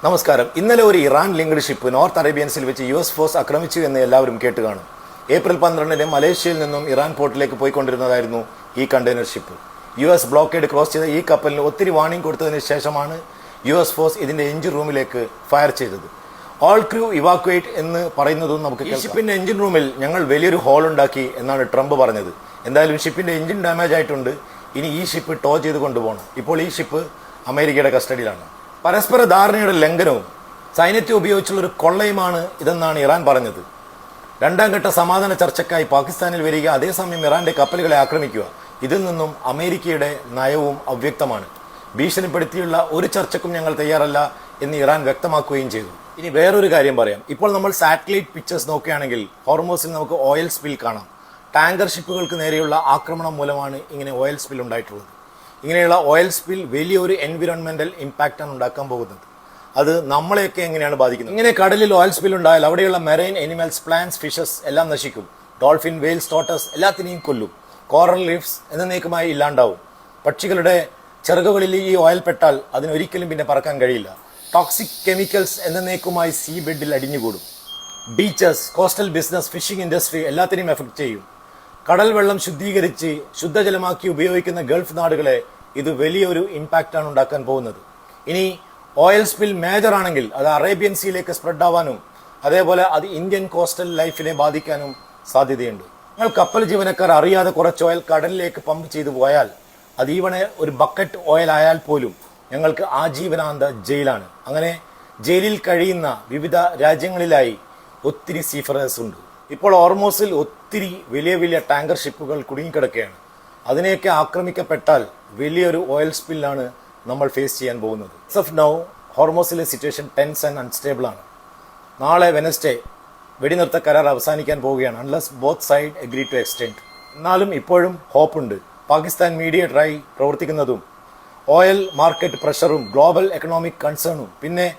നമസ്കാരം. ഇന്നലെ ഒരു ഇറാൻ ലിങ്ക്ഡ് ഷിപ്പ് നോർത്ത് അറേബ്യൻസിൽ വെച്ച് US ഫോഴ്സ് ആക്രമിച്ചു എന്ന് എല്ലാവരും കേട്ട് കാണും. ഏപ്രിൽ 12-ന് മലേഷ്യയിൽ നിന്നും ഇറാൻ പോർട്ടിലേക്ക് പോയിക്കൊണ്ടിരുന്നതായിരുന്നു ഈ container ship. US blockade cross ചെയ്ത ഈ കപ്പലിന് ഒത്തിരി വാർണിംഗ് കൊടുത്തതിന് ശേഷമാണ് US ഫോഴ്സ് ഇതിന്റെ എഞ്ചിൻ റൂമിലേക്ക് ഫയർ ചെയ്തത്. ഓൾ ക്രൂ ഇവാക്വേറ്റ് എന്ന് പറയുന്നതും നമുക്ക് ഈ ഷിപ്പിന്റെ എഞ്ചിൻ റൂമിൽ ഞങ്ങൾ വലിയൊരു ഹോൾ ഉണ്ടാക്കി എന്നാണ് ട്രംപ് പറഞ്ഞത്. എന്തായാലും ഷിപ്പിന്റെ എഞ്ചിൻ ഡാമേജ് ആയിട്ടുണ്ട്. ഇനി ഈ ഷിപ്പ് ടോ ചെയ്ത് കൊണ്ടുപോകണം. ഇപ്പോൾ ഈ ഷിപ്പ് അമേരിക്കയുടെ കസ്റ്റഡിയിലാണ്. പരസ്പര ധാരണയുടെ ലംഘനവും സൈന്യത്തെ ഉപയോഗിച്ചുള്ള ഒരു കൊള്ളയുമാണ് ഇതെന്നാണ് ഇറാൻ പറഞ്ഞത്. രണ്ടാം ഘട്ട സമാധാന ചർച്ചയ്ക്കായി പാകിസ്ഥാനിൽ വരിക, അതേസമയം ഇറാന്റെ കപ്പലുകളെ ആക്രമിക്കുക. ഇതിൽ നിന്നും അമേരിക്കയുടെ നയവും അവ്യക്തമാണ്. ഭീഷണിപ്പെടുത്തിയുള്ള ഒരു ചർച്ചയ്ക്കും ഞങ്ങൾ തയ്യാറല്ല എന്ന് ഇറാൻ വ്യക്തമാക്കുകയും ചെയ്തു. ഇനി വേറൊരു കാര്യം പറയാം. ഇപ്പോൾ നമ്മൾ സാറ്റലൈറ്റ് പിക്ചേഴ്സ് നോക്കുകയാണെങ്കിൽ ഹോർമോസിൽ നമുക്ക് ഓയിൽ സ്പിൽ കാണാം. ടാങ്കർ ഷിപ്പുകൾക്ക് നേരെയുള്ള ആക്രമണം മൂലമാണ് ഇങ്ങനെ ഓയിൽ സ്പിൽ ഉണ്ടായിട്ടുള്ളത്. ഇങ്ങനെയുള്ള ഓയിൽ സ്പിൽ വലിയൊരു എൻവിറോൺമെന്റൽ ഇമ്പാക്റ്റ് ആണ് ഉണ്ടാക്കാൻ പോകുന്നത്. അത് നമ്മളെയൊക്കെ എങ്ങനെയാണ് ബാധിക്കുന്നത്? ഇങ്ങനെ കടലിൽ ഓയിൽ സ്പിൽ ഉണ്ടായാൽ അവിടെയുള്ള മെറൈൻ എനിമൽസ്, പ്ലാന്റ്സ്, ഫിഷസ് എല്ലാം നശിക്കും. ഡോൾഫിൻ, വെയിൽസ്, ടോട്ടസ് എല്ലാത്തിനെയും കൊല്ലും. കോറൽ റീഫ്സ് എന്നേക്കുമായി ഇല്ലാണ്ടാവും. പക്ഷികളുടെ ചിറകുകളിൽ ഈ ഓയിൽ പെട്ടാൽ അതിനൊരിക്കലും പിന്നെ പറക്കാൻ കഴിയില്ല. ടോക്സിക് കെമിക്കൽസ് എന്നേക്കുമായി സീ ബെഡിൽ അടിഞ്ഞുകൂടും. Beaches, coastal business, fishing industry എല്ലാത്തിനെയും എഫക്ട് ചെയ്യും. കടൽ വെള്ളം ശുദ്ധീകരിച്ച് ശുദ്ധജലമാക്കി ഉപയോഗിക്കുന്ന ഗൾഫ് നാടുകളെ ഇത് വലിയൊരു ഇമ്പാക്റ്റ് ആണ് ഉണ്ടാക്കാൻ പോകുന്നത്. ഇനി ഓയിൽ സ്പിൽ മേജർ ആണെങ്കിൽ അത് അറേബ്യൻ സീയിലേക്ക് സ്പ്രെഡ് ആവാനും അതേപോലെ അത് ഇന്ത്യൻ കോസ്റ്റൽ ലൈഫിനെ ബാധിക്കാനും സാധ്യതയുണ്ട്. നിങ്ങൾ കപ്പൽ ജീവനക്കാർ അറിയാതെ കുറച്ച് ഓയിൽ കടലിലേക്ക് പമ്പ് ചെയ്തു പോയാൽ അത് ഈവണെ ഒരു ബക്കറ്റ് ഓയിൽ ആയാൽ പോലും ഞങ്ങൾക്ക് ആജീവനാന്ത ജയിലാണ്. അങ്ങനെ ജയിലിൽ കഴിയുന്ന വിവിധ രാജ്യങ്ങളിലായി ഒത്തിരി സീഫറേഴ്സ് ഉണ്ട്. ഇപ്പോൾ ഹോർമോസിൽ ഒത്തിരി വലിയ വലിയ ടാങ്കർ ഷിപ്പുകൾ കുടുങ്ങിക്കിടക്കുകയാണ്. അതിനെയൊക്കെ ആക്രമിക്കപ്പെട്ടാൽ വലിയൊരു ഓയിൽ സ്പില്ലാണ് നമ്മൾ ഫേസ് ചെയ്യാൻ പോകുന്നത്. ആസ് ഓഫ് നൗ ഹോർമോസിലെ സിറ്റുവേഷൻ ടെൻസ് ആൻഡ് അൺസ്റ്റേബിൾ ആണ്. നാളെ വെനസ്ഡേ വെടിനിർത്ത കരാർ അവസാനിക്കാൻ പോവുകയാണ്, unless both side agree to extend. എന്നാലും ഇപ്പോഴും ഹോപ്പ് ഉണ്ട്. പാകിസ്ഥാൻ മീഡിയേറ്ററായി പ്രവർത്തിക്കുന്നതും ഓയിൽ മാർക്കറ്റ് പ്രഷറും ഗ്ലോബൽ എക്കണോമിക് കൺസേണും പിന്നെ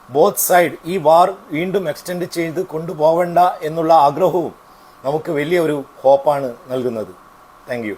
ബോത്ത് സൈഡ് ഈ വാർ വീണ്ടും എക്സ്റ്റെൻഡ് ചെയ്ത് കൊണ്ടുപോകണ്ട എന്നുള്ള ആഗ്രഹവും നമുക്ക് വലിയൊരു ഹോപ്പാണ് നൽകുന്നത്. Thank you.